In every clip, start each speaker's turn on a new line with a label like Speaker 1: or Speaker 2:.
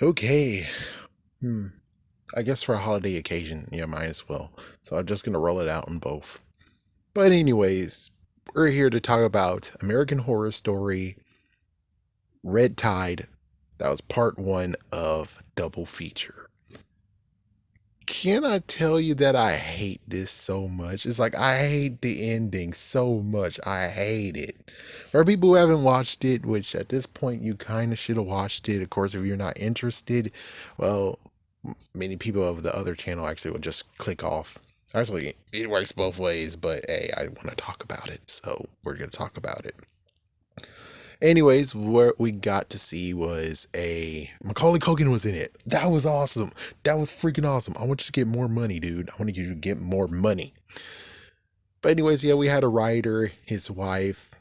Speaker 1: Okay. Hmm. I guess for a holiday occasion, yeah, might as well. So I'm just gonna roll it out on both. But anyways, we're here to talk about American Horror Story Red Tide. That was part one of Double Feature. Can I tell you that I hate this so much? It's like I hate the ending so much. I hate it. For people who haven't watched it, which at this point you kind of should have watched it. Of course, if you're not interested, well, many people of the other channel actually would just click off. Actually, it works both ways, but hey, I want to talk about it, so we're going to talk about it. Anyways, what we got to see was a Macaulay Culkin was in it. That was awesome. That was freaking awesome. I want you to get more money, dude. I want you to get more money. But anyways, yeah, we had a writer, his wife,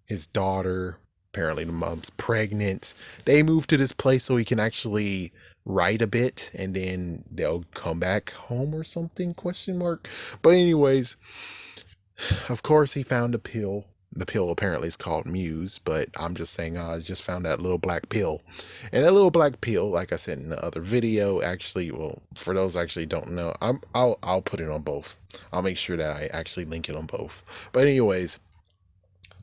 Speaker 1: his daughter. Apparently, the mom's pregnant. They moved to this place so he can actually write a bit, and then they'll come back home or something? Question mark. But anyways, of course, he found a pill. The pill apparently is called Muse, but I'm just saying I just found that little black pill. And that little black pill, like I said in the other video, actually, well, for those actually don't know, I'll put it on both. I'll make sure that I actually link it on both. But anyways,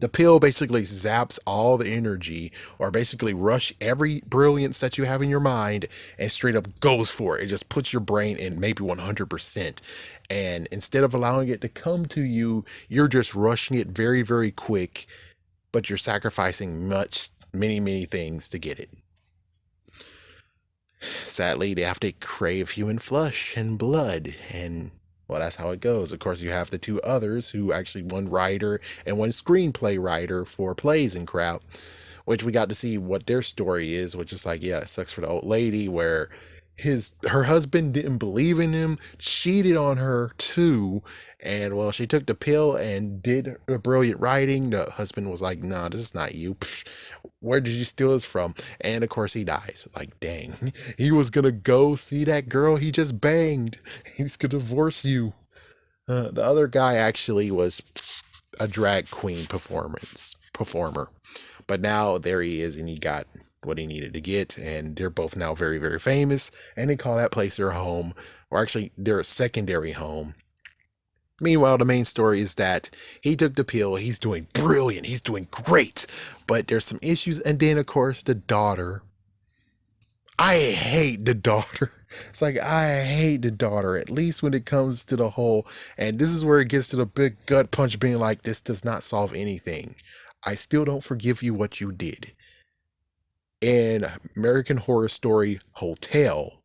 Speaker 1: the pill basically zaps all the energy, or basically rush every brilliance that you have in your mind and straight up goes for it. It just puts your brain in maybe 100%. And instead of allowing it to come to you, you're just rushing it very, very quick, but you're sacrificing many things to get it. Sadly, they have to crave human flesh and blood, and well, that's how it goes. Of course, you have the two others who actually one writer and one screenplay writer for plays and crap, which we got to see what their story is, which is like, yeah, it sucks for the old lady where her husband didn't believe in him, cheated on her too, and well, she took the pill and did a brilliant writing. The husband was like, nah, this is not you. Psh, where did you steal this from? And of course he dies. Like, dang, he was gonna go see that girl he just banged. He's gonna divorce you. The other guy actually was a drag queen performer, but now there he is, and he got what he needed to get, and they're both now very famous, and they call that place their home, or actually their secondary home. Meanwhile, the main story is that he took the pill, he's doing brilliant, he's doing great, but there's some issues, and then of course the daughter. I hate the daughter. It's like, I hate the daughter, at least when it comes to the whole, and this is where it gets to the big gut punch being like, this does not solve anything. I still don't forgive you what you did. In American Horror Story Hotel,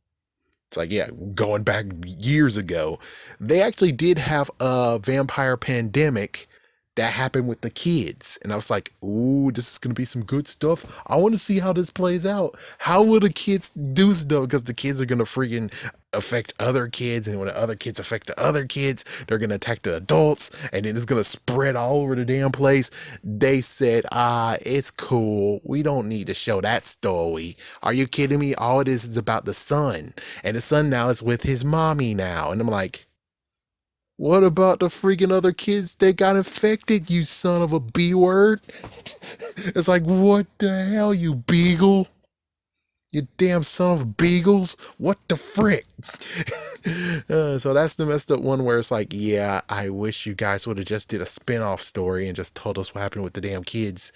Speaker 1: it's like, yeah, going back years ago, they actually did have a vampire pandemic that happened with the kids. And I was like, ooh, this is going to be some good stuff. I want to see how this plays out. How will the kids do stuff? Because the kids are going to freaking affect other kids. And when the other kids affect the other kids, they're going to attack the adults. And then it's going to spread all over the damn place. They said, it's cool. We don't need to show that story. Are you kidding me? All it is about the son. And the son now is with his mommy now. And I'm like, what about the freaking other kids that got infected, you son of a B word? It's like, what the hell, you beagle? You damn son of beagles. What the frick? So that's the messed up one where it's like, yeah, I wish you guys would have just did a spin-off story and just told us what happened with the damn kids.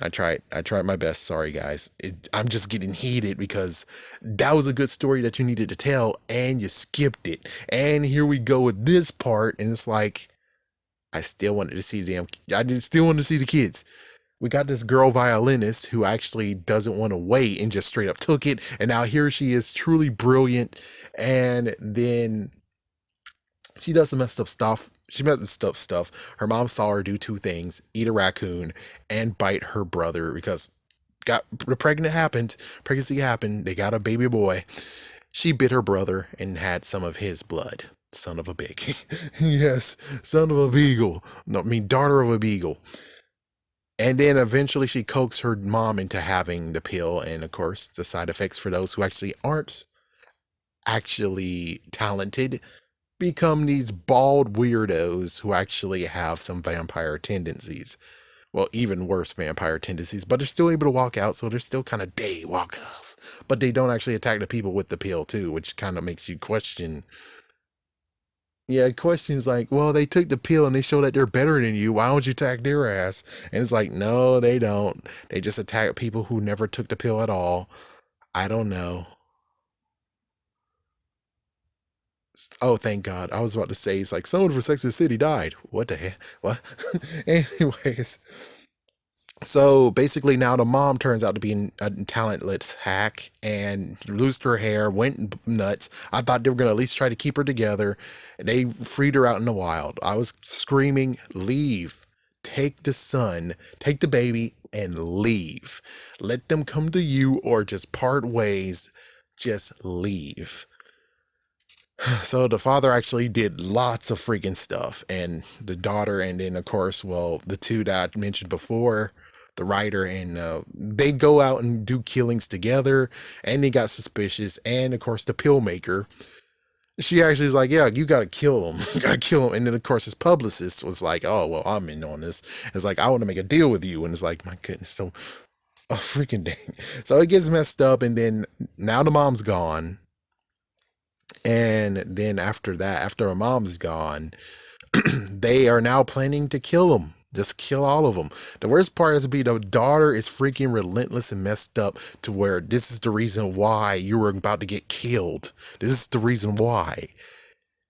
Speaker 1: I tried my best. Sorry, guys. I'm just getting heated because that was a good story that you needed to tell, and you skipped it. And here we go with this part, and it's like, I still wanted to see still want to see the kids. We got this girl violinist who actually doesn't want to wait and just straight up took it, and now here she is, truly brilliant, and then she does some messed up stuff. She messed up stuff. Her mom saw her do two things: eat a raccoon and bite her brother because pregnancy happened. They got a baby boy. She bit her brother and had some of his blood. Son of a big. Yes, son of a beagle. No, I mean daughter of a beagle. And then eventually she coaxed her mom into having the pill, and of course the side effects for those who actually aren't actually talented become these bald weirdos who actually have some vampire tendencies. Well, even worse vampire tendencies, but they're still able to walk out, so they're still kind of day walkers. but they don't actually attack the people with the pill too, which kind of makes you question. Yeah, questions like, well, they took the pill and they show that they're better than you. Why don't you attack their ass? And it's like, no, they don't. They just attack people who never took the pill at all. I don't know. Oh, thank God. I was about to say, it's like, someone from Sex and the City died. What the hell? What? Anyways, so basically, now the mom turns out to be a talentless hack and loosed her hair, went nuts. I thought they were going to at least try to keep her together. They freed her out in the wild. I was screaming, leave. Take the son, take the baby, and leave. Let them come to you or just part ways. Just leave. So the father actually did lots of freaking stuff, and the daughter, and then of course, well, the two that I mentioned before, the writer, and they go out and do killings together, and they got suspicious, and of course the pill maker, she actually is like, yeah, you gotta kill him, you gotta kill him, and then of course his publicist was like, oh well, I'm in on this. It's like, I want to make a deal with you, and it's like, my goodness, so oh freaking dang. So it gets messed up, and then now the mom's gone. And then after that, after her mom's gone, they are now planning to kill him. Just kill all of them. The worst part is the daughter is freaking relentless and messed up to where this is the reason why you were about to get killed. This is the reason why.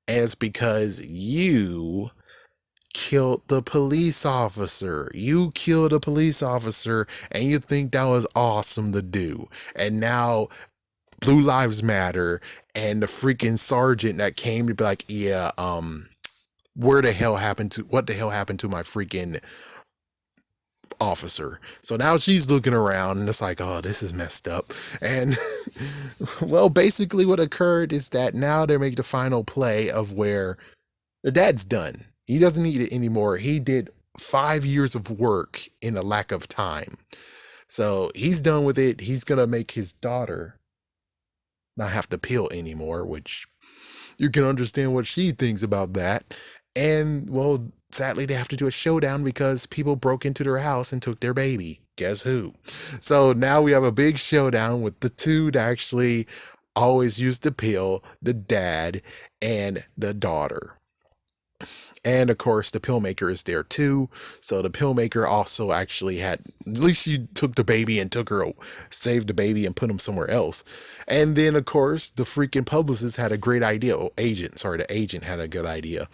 Speaker 1: And it's because you killed the police officer. You killed a police officer and you think that was awesome to do. And now Blue Lives Matter and the freaking sergeant that came to be like, yeah, what the hell happened to my freaking officer? So now she's looking around and it's like, oh, this is messed up. And well, basically what occurred is that now they make the final play of where the dad's done. He doesn't need it anymore. He did 5 years of work in a lack of time. So he's done with it. He's going to make his daughter not have to pill anymore, which you can understand what she thinks about that. And well, sadly, they have to do a showdown because people broke into their house and took their baby. Guess who? So now we have a big showdown with the two that actually always used the pill, the dad and the daughter. And of course, the pill maker is there too. So the pill maker also actually had, at least she took the baby and saved the baby and put him somewhere else. And then of course, the freaking publicist had a great idea. The agent had a good idea.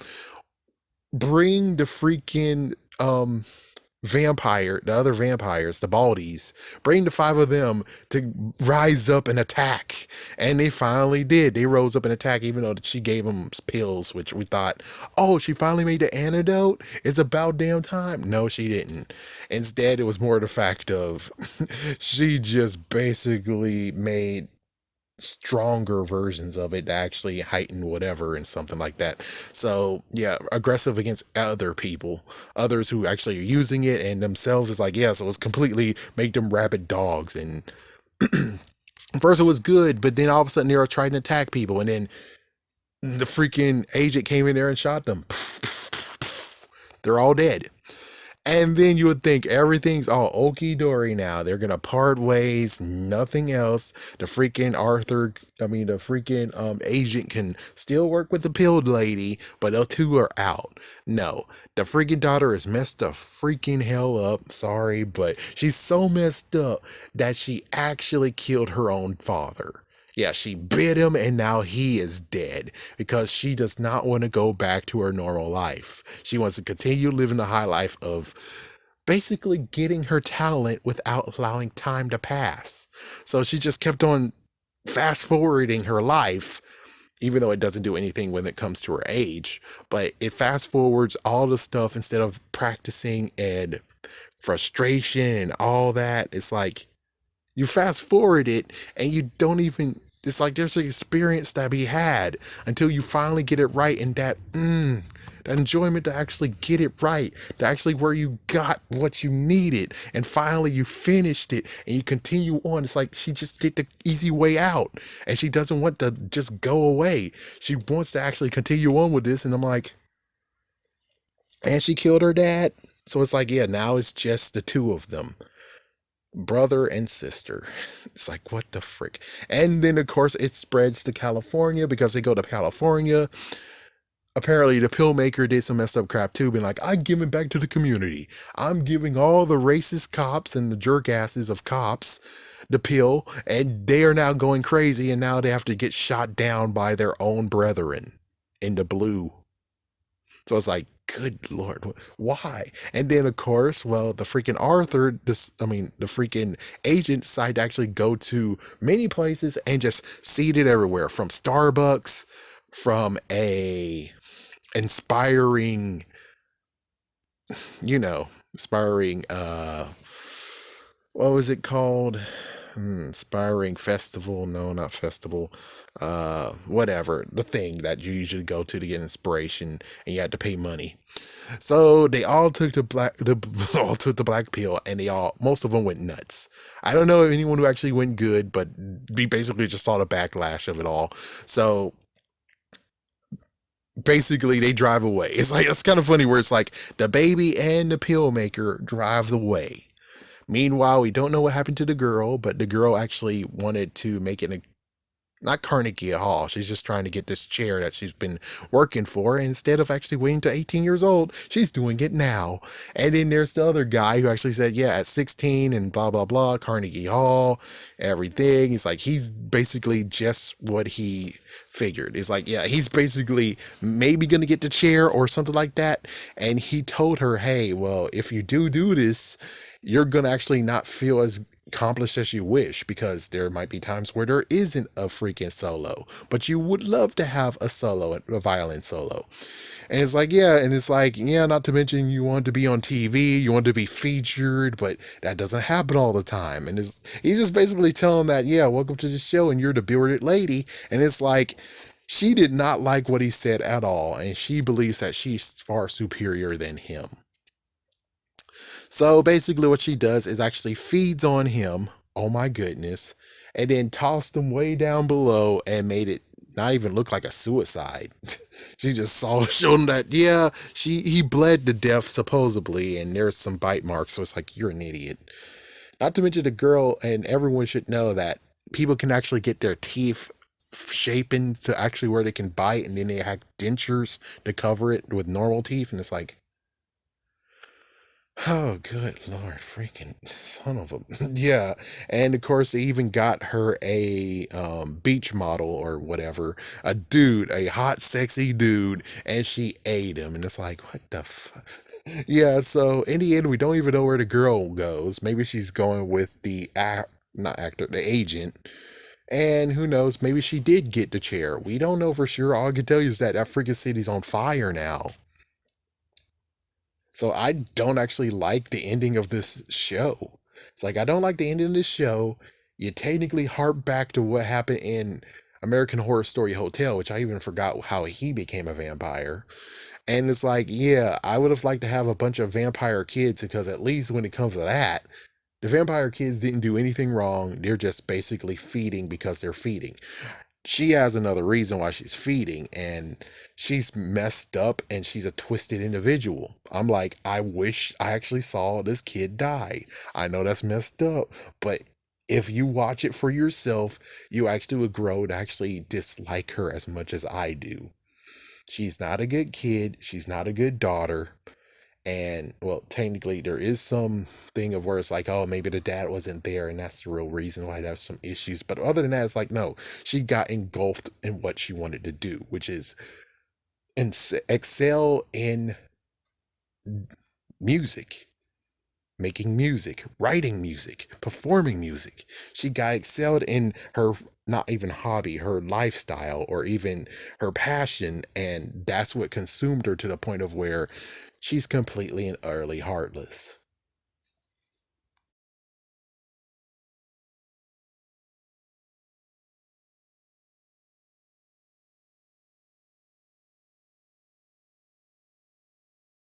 Speaker 1: Bring the freaking, the other vampires, the Baldies, bring the 5 of them to rise up and attack. And they finally did. They rose up and attacked, even though she gave them pills, which we thought, oh, she finally made the antidote. It's about damn time. No, she didn't. Instead, it was more the fact of she just basically made stronger versions of it to actually heighten whatever and something like that. So yeah, aggressive against other people, others who actually are using it, and themselves is like, yeah, so it's completely make them rabid dogs. And first it was good, but then all of a sudden they were trying to attack people, and then the freaking agent came in there and shot them. They're all dead. And then you would think everything's all okie-dory now. They're going to part ways, nothing else. The freaking agent can still work with the pilled lady, but the two are out. No, the freaking daughter is messed the freaking hell up. Sorry, but she's so messed up that she actually killed her own father. Yeah, she bit him and now he is dead because she does not want to go back to her normal life. She wants to continue living the high life of basically getting her talent without allowing time to pass. So she just kept on fast forwarding her life, even though it doesn't do anything when it comes to her age. But it fast forwards all the stuff instead of practicing, and frustration and all that. It's like you fast forward it and you don't even, it's like there's an experience that be had until you finally get it right, and that enjoyment to actually get it right, to actually where you got what you needed and finally you finished it and you continue on. It's like she just did the easy way out and she doesn't want to just go away. She wants to actually continue on with this, and I'm like, and she killed her dad. So it's like, yeah, now it's just the two of them. brother and sister. It's like, what the frick? And then, of course, it spreads to California because they go to California. Apparently, the pill maker did some messed up crap too, being like, I'm giving back to the community. I'm giving all the racist cops and the jerk asses of cops the pill, and they are now going crazy, and now they have to get shot down by their own brethren in the blue. So it's like, good Lord, why? And then, of course, well, the freaking the freaking agent decided to actually go to many places and just seed it everywhere, from Starbucks, from a inspiring, inspiring, what was it called? Inspiring festival. No, not festival. Whatever. The thing that you usually go to get inspiration and you had to pay money. So they all took all took the black pill, and most of them went nuts. I don't know if anyone who actually went good, but we basically just saw the backlash of it all. So basically they drive away. It's kind of funny where it's like the baby and the pill maker drive away. Meanwhile, we don't know what happened to the girl, but the girl actually wanted to make it not Carnegie Hall. She's just trying to get this chair that she's been working for. And instead of actually waiting to 18 years old, she's doing it now. And then there's the other guy who actually said, yeah, at 16 and blah, blah, blah, Carnegie Hall, everything. He's like, he's basically just what he figured. It's like, yeah, he's basically maybe going to get the chair or something like that. And he told her, hey, well, if you do this, you're going to actually not feel as accomplished as you wish, because there might be times where there isn't a freaking solo, but you would love to have a solo, a violin solo. And it's like, yeah, not to mention you want to be on TV, you want to be featured, but that doesn't happen all the time. And he's just basically telling that, yeah, welcome to the show and you're the bearded lady. And it's like, she did not like what he said at all, and she believes that she's far superior than him. So basically what she does is actually feeds on him, oh my goodness, and then tossed him way down below and made it not even look like a suicide. She just showed him that, yeah, he bled to death supposedly, and there's some bite marks, so it's like, you're an idiot. Not to mention the girl, and everyone should know that people can actually get their teeth shapen to actually where they can bite, and then they have dentures to cover it with normal teeth, and it's like, oh, good Lord, freaking son of a... Yeah, and of course, they even got her a beach model or whatever, a hot, sexy dude, and she ate him, and it's like, what the fuck? Yeah, so in the end, we don't even know where the girl goes. Maybe she's going with the agent, and who knows, maybe she did get the chair. We don't know for sure. All I can tell you is that freaking city's on fire now. So I don't actually like the ending of this show. It's like, I don't like the ending of this show. You technically harp back to what happened in American Horror Story Hotel, which I even forgot how he became a vampire. And it's like, yeah, I would have liked to have a bunch of vampire kids, because at least when it comes to that, the vampire kids didn't do anything wrong. They're just basically feeding because they're feeding. She has another reason why she's feeding, and she's messed up, and she's a twisted individual. I'm like, I wish I actually saw this kid die. I know that's messed up, but if you watch it for yourself, you actually would grow to actually dislike her as much as I do. She's not a good kid. She's not a good daughter. And, well, technically, there is some thing of where it's like, oh, maybe the dad wasn't there, and that's the real reason why there's some issues. But other than that, it's like, no, she got engulfed in what she wanted to do, which is excel in music, making music, writing music, performing music. She got excelled in her, not even hobby, her lifestyle, or even her passion, and that's what consumed her to the point of where she's completely and utterly heartless.